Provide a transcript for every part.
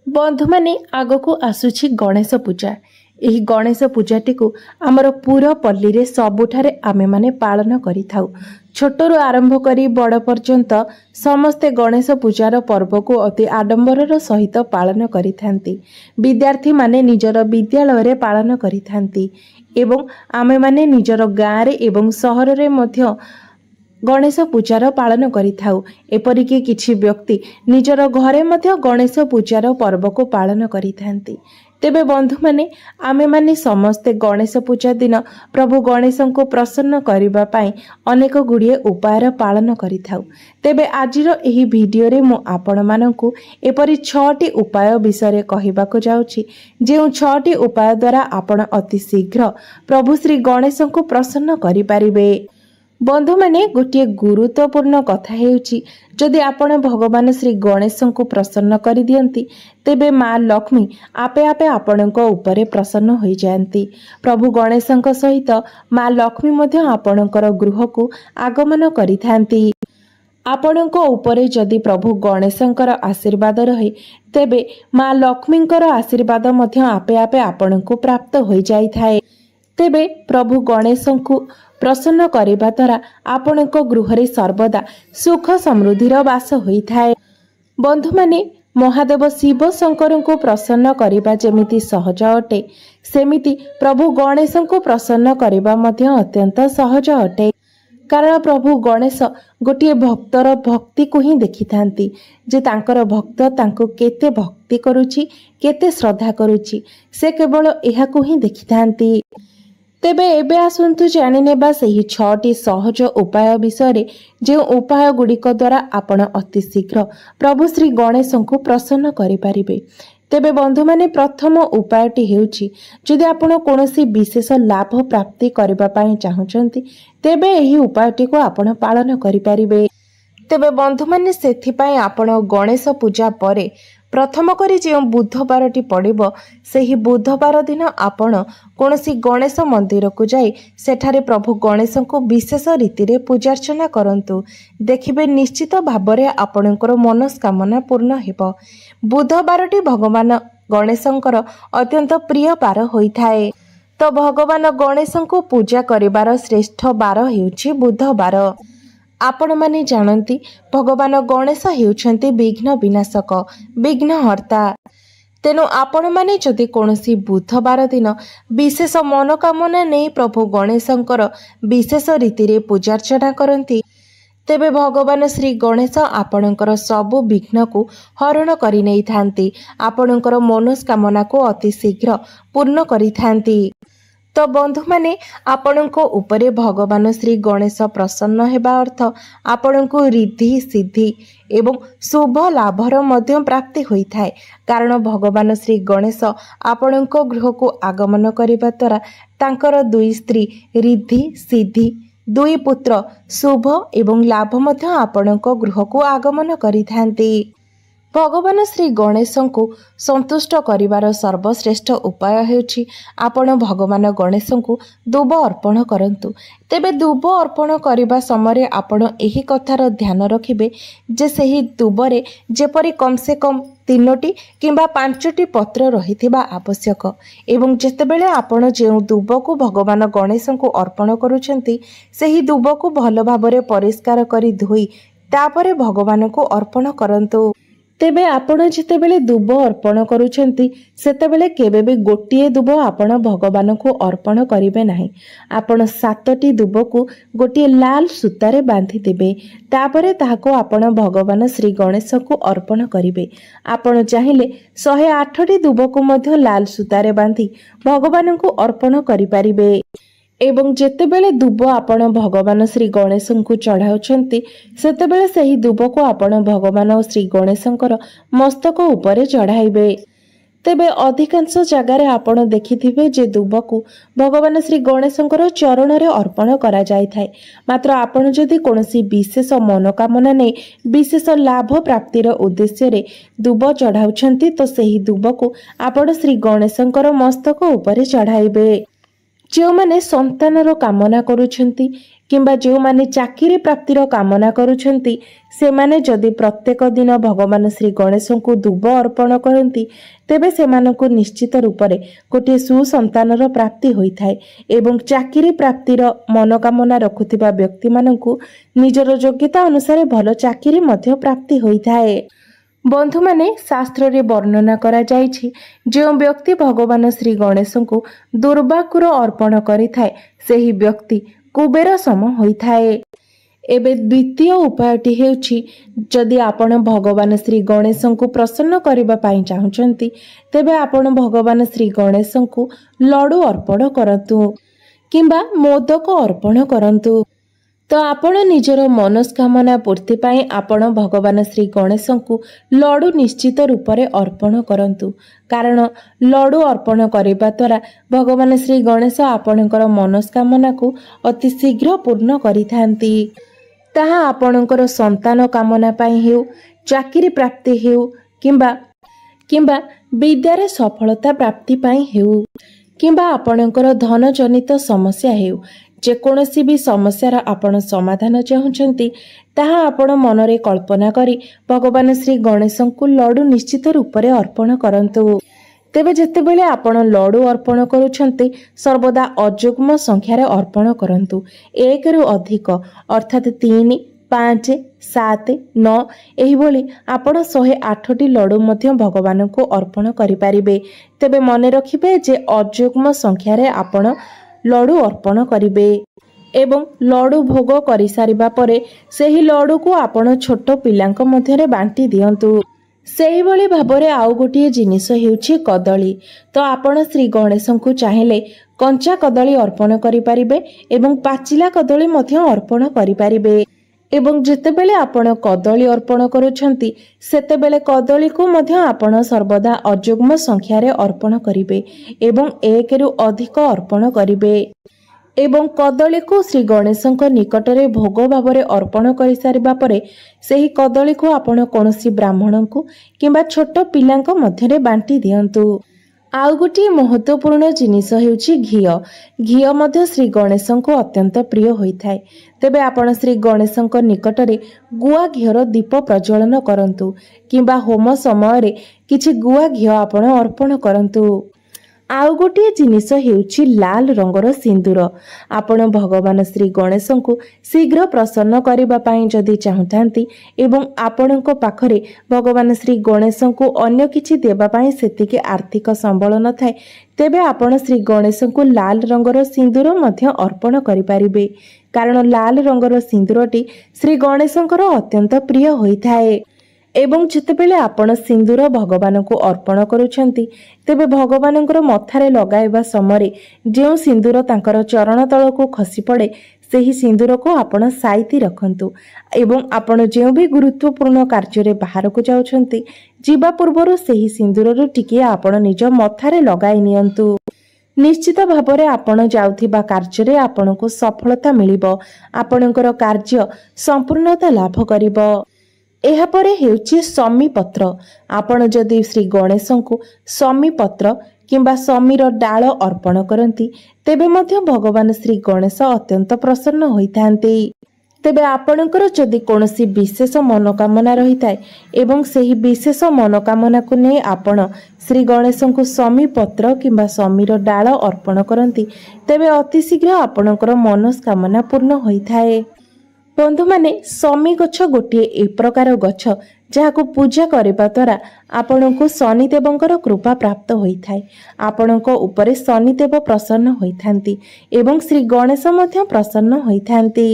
बंधु माने आगको आसुछि गणेश पूजा। एही गणेश पूजाटी को आमर पूरा पल्ली रे सबुठारे आमे माने पालन करि थाउ। छोटरू आरंभ करी बड़ पर्यंत समस्ते गणेश पूजार पर्व को अति आडंबर सहित पालन करि थांती। विद्यार्थी माने निजर विद्यालय रे पालन करि थांती एवं आमे माने निजर गाँ रे एवं सहर रे मध्य गणेश पूजार पालन करि थाउ। एपरिकी किछि व्यक्ति निजर घरे मध्य गणेश पूजार पर्व को पालन करि थांती। तेबे बंधु माने आमे माने समस्ते गणेश पूजा दिन प्रभु गणेश को प्रसन्न करिबा पाई अनेक गुड़िए उपायर पालन करि थाउ। तेबे आजिर एही भिडियो रे मु आपण मानकु एपरि 6टी उपाय विषय कहिबाको जाउछि, जेउ 6टी उपाय द्वारा आपण अति शीघ्र प्रभु श्री गणेश को प्रसन्न करि पारिबे। बंधु माने गोटे गुरुत्वपूर्ण कथा हेउछि, जदि आपण भगवान श्री गणेश को प्रसन्न करि दियंती तेबे माँ लक्ष्मी आपे आपे आपणको उपरे प्रसन्न होई जायंती। प्रभु गणेशଙ୍କ सहित माँ लक्ष्मी मध्य आपणकर गृह को आगमन करिथांती। आपणको उपरे जदि प्रभु गणेशଙ୍କର आशीर्वाद रहे तेबे माँ लक्ष्मीଙ୍କର आशीर्वाद मध्य आपे आपे आपणको प्राप्त होई जाई थाए। तेबे प्रभु गणेश को प्रसन्न करिबा द्वारा आपणको गृहरे सर्वदा सुख समृद्धिर वास होई थाए। बंधु माने महादेव शिव शंकर को प्रसन्न करिबा जेमिति सहज अटे, सेमिति प्रभु गणेश को प्रसन्न करिबा मध्य अत्यंत सहज अटे। कारण प्रभु गणेश गोटे भक्तर भक्ति को ही देखि थांती, जे तांकर भक्त तांको केते भक्ति करूची, केते श्रद्धा करूची, से केवल एहा को ही देखि थांती। तेबे एबे आसंतु जानि नेबा सही 6टी सहज उपाय विषय, जो उपाय गुड़िक द्वारा आपण अति शीघ्र प्रभु श्री गणेश को प्रसन्न करि पारिबे। तेबे बंधु माने प्रथम उपायटी हेउछि, जदि आपण कोनोसी विशेष लाभ प्राप्ति करबा पाई चाहुचंती तेबे एही उपायटी को आपण पालन करि पारिबे। तेबे बंधु माने सेथि पाई आपण गणेश पूजा परे प्रथम करी जो बुधवारटी पड़िबो सेही बुधवार दिन आपण कोनोसी गणेश मंदिर को जाई सेठारे प्रभु गणेश को विशेष रीति रे पूजार्चना करंतु। देखिबे निश्चित भाबरे आपणकर मनस्कामना पूर्ण हेबो। बुधवारटी भगवान गणेशंकर अत्यंत प्रिय बार होइथाए। तो भगवान गणेश को पूजा करिबार श्रेष्ठ बार हेउछि बुधवार। आपण माने जानती भगवान गणेश हेउछंती विघ्न विनाशक, विघ्नहर्ता। तेनु आपण माने जदि कोनोसी बुधवार दिन विशेष मनोकामना नहीं प्रभु गणेशंकर विशेष रीति रे पूजार्चना करंती तेबे भगवान श्री गणेश आपणकर सबु विघ्न को हरण करि नै थांती, आपणकर मनोकामना को अति शीघ्र पूर्ण करि थांती। तो बंधु माने आपणको उपरे भगवान श्री गणेश प्रसन्न हेबा अर्थ आपणको रिद्धि सिद्धि एवं शुभ लाभर मध्य प्राप्ति होई थाए। कारण भगवान श्री गणेश आपणको गृह को आगमन करिबा द्वारा तांकर 2 स्त्री रिद्धि सिद्धि 2 पुत्र शुभ एवं लाभ मध्य आपणको गृह को आगमन करिथांती। भगवान श्री गणेश को संतुष्ट करिवार सर्वश्रेष्ठ उपाय हेउछि आपण भगवान गणेश को दुब अर्पण करंतु। तेबे दुब अर्पण करिबा समय आपण एही कथार ध्यान रखिबे जे सही दुबरे जेपरि कम से कम 3टी किंबा 5टी पत्र रहिथिबा आवश्यक एवं जेतेबेले आपण जे दुब को भगवान गणेश को अर्पण करूछंती सही दुब को भल भाबरे परिष्कार करी धोई तापरे भगवान को अर्पण करंतु। तेबे आपण जेतेबेले दुब अर्पण करूछंती सेतेबेले केबे भी गोटिए दुब आपण भगवान को अर्पण करिवे नाही। आपण 7टी दुब को गोटिए लाल सूतारे बांधी देबे, तापरे ताहाको आपण भगवान श्री गणेश को अर्पण करिवे। आपण चाहिले 108टी दुब को मध्य लाल सूतारे बांधी भगवान को अर्पण करि पारिबे। एवं जेतेबेले दुब आपण भगवान श्री गणेश को चढ़ाउछंती सेतेबेले सही दुब को आपण भगवान श्री गणेशंकर मस्तक उपरे चढ़ाइबे। तेबे अधिकांश जगार आपण देखिथिबे जे दुब को भगवान श्री गणेशंकर चरण रे अर्पण करा जाय थाए। मात्र आपण जदि कोनोसी विशेष मनोकामना नै विशेष लाभ प्राप्तिर उद्देश्य रे दुब चढ़ाउछंती तो सही दुब को आपण श्री गणेशंकर मस्तक उपरे चढ़ाइबे। ଯେଉଁମାନେ ସନ୍ତାନର କାମନା କରୁଛନ୍ତି କିମ୍ବା ଯେଉଁମାନେ ଚାକିରି ପ୍ରାପ୍ତିର କାମନା କରୁଛନ୍ତି ସେମାନେ ଯଦି ପ୍ରତ୍ୟେକ ଦିନ ଭଗବାନ ଶ୍ରୀ ଗଣେଶଙ୍କୁ ଦୁବ ଅର୍ପଣ କରନ୍ତି ତେବେ ସେମାନଙ୍କୁ ନିଶ୍ଚିତ ରୂପରେ ଗୋଟିଏ ସୁସନ୍ତାନର ପ୍ରାପ୍ତି ହୋଇଥାଏ ଏବଂ ଚାକିରି ପ୍ରାପ୍ତିର ମନୋକାମନା ରଖୁଥିବା ବ୍ୟକ୍ତିମାନଙ୍କୁ ନିଜର ଯୋଗ୍ୟତା ଅନୁସାରେ ଭଲ ଚାକିରି ମଧ୍ୟ ପ୍ରାପ୍ତି ହୋଇଥାଏ। ବନ୍ଧୁମାନେ, ଶାସ୍ତ୍ରରେ ବର୍ଣ୍ଣନା କରାଯାଇଛି ଯେଉଁ ବ୍ୟକ୍ତି ଭଗବାନ ଶ୍ରୀ ଗଣେଶଙ୍କୁ ଦୁର୍ବାକୁର ଅର୍ପଣ କରିଥାଏ ସେହି ବ୍ୟକ୍ତି କୁବେର ସମ ହୋଇଥାଏ। ଏବେ ଦ୍ୱିତୀୟ ଉପାୟଟି ହେଉଛି, ଯଦି ଆପଣ ଭଗବାନ ଶ୍ରୀ ଗଣେଶଙ୍କୁ ପ୍ରସନ୍ନ କରିବା ପାଇଁ ଚାହୁଁଛନ୍ତି ତେବେ ଆପଣ ଭଗବାନ ଶ୍ରୀ ଗଣେଶଙ୍କୁ ଲଡୁ ଅର୍ପଣ କରନ୍ତୁ କିମ୍ବା ମୋଦକ ଅର୍ପଣ କରନ୍ତୁ। ତ ଆପଣ ନିଜର ମନସ୍କାମନା ପୂର୍ତ୍ତି ପାଇଁ ଆପଣ ଭଗବାନ ଶ୍ରୀ ଗଣେଶଙ୍କୁ ଲଡୁ ନିଶ୍ଚିତ ରୂପରେ ଅର୍ପଣ କରନ୍ତୁ, କାରଣ ଲଡୁ ଅର୍ପଣ କରିବା ଦ୍ୱାରା ଭଗବାନ ଶ୍ରୀ ଗଣେଶ ଆପଣଙ୍କର ମନସ୍କାମନାକୁ ଅତି ଶୀଘ୍ର ପୂର୍ଣ୍ଣ କରିଥାନ୍ତି। ତାହା ଆପଣଙ୍କର ସନ୍ତାନ କାମନା ପାଇଁ ହେଉ, ଚାକିରି ପ୍ରାପ୍ତି ହେଉ କିମ୍ବା ବିଦ୍ୟାରେ ସଫଳତା ପ୍ରାପ୍ତି ପାଇଁ ହେଉ କିମ୍ବା ଆପଣଙ୍କର ଧନ ଜନିତ ସମସ୍ୟା ହେଉ, ଯେକୌଣସି ବି ସମସ୍ୟାର ଆପଣ ସମାଧାନ ଚାହୁଁଛନ୍ତି ତାହା ଆପଣ ମନରେ କଳ୍ପନା କରି ଭଗବାନ ଶ୍ରୀ ଗଣେଶଙ୍କୁ ଲଡୁ ନିଶ୍ଚିତ ରୂପରେ ଅର୍ପଣ କରନ୍ତୁ। ତେବେ ଯେତେବେଳେ ଆପଣ ଲଡୁ ଅର୍ପଣ କରୁଛନ୍ତି ସର୍ବଦା ଅଯୁଗ୍ମ ସଂଖ୍ୟାରେ ଅର୍ପଣ କରନ୍ତୁ। 1ରୁ ଅଧିକ ଅର୍ଥାତ୍ 3, 5, 7, 9 ଏହିଭଳି ଆପଣ 108ଟି ଲଡୁ ମଧ୍ୟ ଭଗବାନଙ୍କୁ ଅର୍ପଣ କରିପାରିବେ। ତେବେ ମନେ ରଖିବେ ଯେ ଅଯୁଗ୍ମ ସଂଖ୍ୟାରେ ଆପଣ ଲଡୁ ଅର୍ପଣ କରିବେ ଏବଂ ଲଡୁ ଭୋଗ କରିସାରିବା ପରେ ସେହି ଲଡୁକୁ ଆପଣ ଛୋଟ ପିଲାଙ୍କ ମଧ୍ୟରେ ବାଣ୍ଟି ଦିଅନ୍ତୁ। ସେହିଭଳି ଭାବରେ ଆଉ ଗୋଟିଏ ଜିନିଷ ହେଉଛି କଦଳୀ। ତ ଆପଣ ଶ୍ରୀ ଗଣେଶଙ୍କୁ ଚାହିଁଲେ କଞ୍ଚା କଦଳୀ ଅର୍ପଣ କରିପାରିବେ ଏବଂ ପାଚିଲା କଦଳୀ ମଧ୍ୟ ଅର୍ପଣ କରିପାରିବେ। ଏବଂ ଯେତେବେଳେ ଆପଣ କଦଳୀ ଅର୍ପଣ କରୁଛନ୍ତି ସେତେବେଳେ କଦଳୀକୁ ମଧ୍ୟ ଆପଣ ସର୍ବଦା ଅଯୁଗ୍ମ ସଂଖ୍ୟାରେ ଅର୍ପଣ କରିବେ ଏବଂ 1ରୁ ଅଧିକ ଅର୍ପଣ କରିବେ। ଏବଂ କଦଳୀକୁ ଶ୍ରୀ ଗଣେଶଙ୍କ ନିକଟରେ ଭୋଗ ଭାବରେ ଅର୍ପଣ କରିସାରିବା ପରେ ସେହି କଦଳୀକୁ ଆପଣ କୌଣସି ବ୍ରାହ୍ମଣଙ୍କୁ କିମ୍ବା ଛୋଟ ପିଲାଙ୍କ ମଧ୍ୟରେ ବାଣ୍ଟି ଦିଅନ୍ତୁ। ଆଉ ଗୋଟିଏ ମହତ୍ୱପୂର୍ଣ୍ଣ ଜିନିଷ ହେଉଛି ଘିଅ। ଘିଅ ମଧ୍ୟ ଶ୍ରୀ ଗଣେଶଙ୍କୁ ଅତ୍ୟନ୍ତ ପ୍ରିୟ ହୋଇଥାଏ। ତେବେ ଆପଣ ଶ୍ରୀ ଗଣେଶଙ୍କ ନିକଟରେ ଗୁଆ ଘିଅର ଦୀପ ପ୍ରଜ୍ୱଳନ କରନ୍ତୁ କିମ୍ବା ହୋମ ସମୟରେ କିଛି ଗୁଆ ଘିଅ ଆପଣ ଅର୍ପଣ କରନ୍ତୁ। ଆଉ ଗୋଟିଏ ଜିନିଷ ହେଉଛି ଲାଲ ରଙ୍ଗର ସିନ୍ଦୁର। ଆପଣ ଭଗବାନ ଶ୍ରୀ ଗଣେଶଙ୍କୁ ଶୀଘ୍ର ପ୍ରସନ୍ନ କରିବା ପାଇଁ ଯଦି ଚାହୁଁଥାନ୍ତି ଏବଂ ଆପଣଙ୍କ ପାଖରେ ଭଗବାନ ଶ୍ରୀ ଗଣେଶଙ୍କୁ ଅନ୍ୟ କିଛି ଦେବା ପାଇଁ ସେତିକି ଆର୍ଥିକ ସମ୍ବଳ ନଥାଏ ତେବେ ଆପଣ ଶ୍ରୀ ଗଣେଶଙ୍କୁ ଲାଲ ରଙ୍ଗର ସିନ୍ଦୁର ମଧ୍ୟ ଅର୍ପଣ କରିପାରିବେ, କାରଣ ଲାଲ ରଙ୍ଗର ସିନ୍ଦୁରଟି ଶ୍ରୀ ଗଣେଶଙ୍କର ଅତ୍ୟନ୍ତ ପ୍ରିୟ ହୋଇଥାଏ। ଏବଂ ଯେତେବେଳେ ଆପଣ ସିନ୍ଦୁର ଭଗବାନଙ୍କୁ ଅର୍ପଣ କରୁଛନ୍ତି ତେବେ ଭଗବାନଙ୍କର ମଥାରେ ଲଗାଇବା ସମୟରେ ଯେଉଁ ସିନ୍ଦୁର ତାଙ୍କର ଚରଣ ତଳକୁ ଖସି ପଡ଼େ ସେହି ସିନ୍ଦୁରକୁ ଆପଣ ସାଇତି ରଖନ୍ତୁ ଏବଂ ଆପଣ ଯେଉଁ ବି ଗୁରୁତ୍ୱପୂର୍ଣ୍ଣ କାର୍ଯ୍ୟରେ ବାହାରକୁ ଯାଉଛନ୍ତି ଯିବା ପୂର୍ବରୁ ସେହି ସିନ୍ଦୁରରୁ ଟିକିଏ ଆପଣ ନିଜ ମଥାରେ ଲଗାଇ ନିଅନ୍ତୁ। ନିଶ୍ଚିତ ଭାବରେ ଆପଣ ଯାଉଥିବା କାର୍ଯ୍ୟରେ ଆପଣଙ୍କୁ ସଫଳତା ମିଳିବ, ଆପଣଙ୍କର କାର୍ଯ୍ୟ ସମ୍ପୂର୍ଣ୍ଣତା ଲାଭ କରିବ। ଏହାପରେ ହେଉଛି ଶମୀ ପତ୍ର। ଆପଣ ଯଦି ଶ୍ରୀ ଗଣେଶଙ୍କୁ ଶମୀ ପତ୍ର କିମ୍ବା ଶମୀର ଡାଳ ଅର୍ପଣ କରନ୍ତି ତେବେ ମଧ୍ୟ ଭଗବାନ ଶ୍ରୀ ଗଣେଶ ଅତ୍ୟନ୍ତ ପ୍ରସନ୍ନ ହୋଇଥାନ୍ତି। ତେବେ ଆପଣଙ୍କର ଯଦି କୌଣସି ବିଶେଷ ମନୋକାମନା ରହିଥାଏ ଏବଂ ସେହି ବିଶେଷ ମନୋକାମନାକୁ ନେଇ ଆପଣ ଶ୍ରୀ ଗଣେଶଙ୍କୁ ଶମୀ ପତ୍ର କିମ୍ବା ଶମୀର ଡାଳ ଅର୍ପଣ କରନ୍ତି ତେବେ ଅତିଶୀଘ୍ର ଆପଣଙ୍କର ମନସ୍କାମନା ପୂର୍ଣ୍ଣ ହୋଇଥାଏ। ବନ୍ଧୁମାନେ, ଶମୀ ଗଛ ଗୋଟିଏ ଏ ପ୍ରକାର ଗଛ ଯାହାକୁ ପୂଜା କରିବା ଦ୍ୱାରା ଆପଣଙ୍କୁ ଶନିଦେବଙ୍କର କୃପା ପ୍ରାପ୍ତ ହୋଇଥାଏ। ଆପଣଙ୍କ ଉପରେ ଶନିଦେବ ପ୍ରସନ୍ନ ହୋଇଥାନ୍ତି ଏବଂ ଶ୍ରୀ ଗଣେଶ ମଧ୍ୟ ପ୍ରସନ୍ନ ହୋଇଥାନ୍ତି।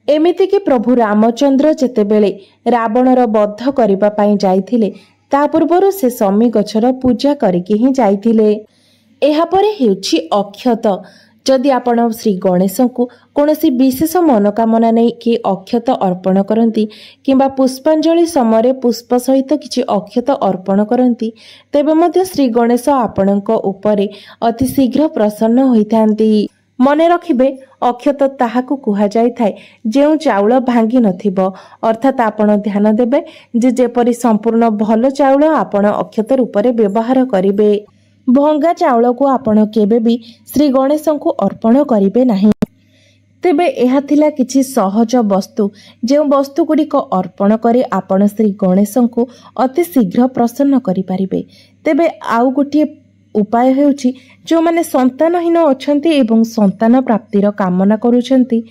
ଏମିତିକି ପ୍ରଭୁ ରାମଚନ୍ଦ୍ର ଯେତେବେଳେ ରାବଣର ବଧ କରିବା ପାଇଁ ଯାଇଥିଲେ ତା ପୂର୍ବରୁ ସେ ଶମୀ ଗଛର ପୂଜା କରିକି ହିଁ ଯାଇଥିଲେ। ଏହାପରେ ହେଉଛି ଅକ୍ଷତ। ଯଦି ଆପଣ ଶ୍ରୀ ଗଣେଶଙ୍କୁ କୌଣସି ବିଶେଷ ମନୋକାମନା ନେଇକି ଅକ୍ଷତ ଅର୍ପଣ କରନ୍ତି କିମ୍ବା ପୁଷ୍ପାଞ୍ଜଳି ସମୟରେ ପୁଷ୍ପ ସହିତ କିଛି ଅକ୍ଷତ ଅର୍ପଣ କରନ୍ତି ତେବେ ମଧ୍ୟ ଶ୍ରୀ ଗଣେଶ ଆପଣଙ୍କ ଉପରେ ଅତି ଶୀଘ୍ର ପ୍ରସନ୍ନ ହୋଇଥାନ୍ତି। ମନେ ରଖିବେ, ଅକ୍ଷତ ତାହାକୁ କୁହାଯାଇଥାଏ ଯେଉଁ ଚାଉଳ ଭାଙ୍ଗି ନଥିବ, ଅର୍ଥାତ୍ ଆପଣ ଧ୍ୟାନ ଦେବେ ଯେ ଯେପରି ସମ୍ପୂର୍ଣ୍ଣ ଭଲ ଚାଉଳ ଆପଣ ଅକ୍ଷତ ରୂପରେ ବ୍ୟବହାର କରିବେ। भंगा चाउल को आपण केबे भी श्री गणेश को अर्पण करिवे नाही। तेबे एहा थिला किछि सहज वस्तु जो वस्तु गुड़िक अर्पण करे आपण श्री गणेश को अति शीघ्र प्रसन्न करि परिबे। तेबे आउ गोटे उपाय हेउछि जो माने संतानहीन अछंती एवं संतान प्राप्तिर कामना करूछंती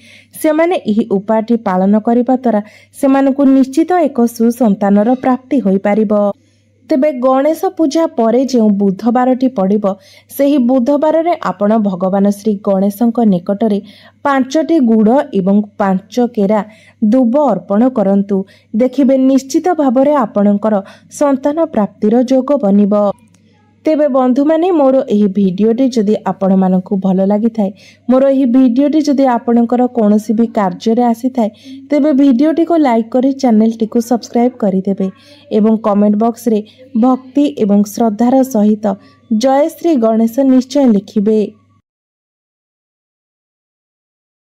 से माने एही उपायटी पालन करिबा द्वारा सेमानकु निश्चित एक सुसंतानर प्राप्ति होई परिबो। तेबे गणेश पूजा परे जो बुधवारटी पड़िबो सेही बुधवार रे आपण भगवान श्री गणेशଙ୍କ निकटरे 5टी गुड़ एवं 5 केरा दुब अर्पण करंतु। देखिबे निश्चित भाबरे आपणकर संतान प्राप्तिर योग बनिबो। तेबे बंधु माने मोर एही भिडियोटी जदि आपण मानकु भल लागि थाए, मोर एही भिडियोटी जदि आपणकर कोनोसी भी कार्य रे आसी थाए, तेबे भिडियोटी को लाइक करी चैनल टी को सब्सक्राइब करि देबे एवं कमेंट बॉक्स रे भक्ति एवं श्रद्धार सहित जय श्री गणेश निश्चय लिखिबे।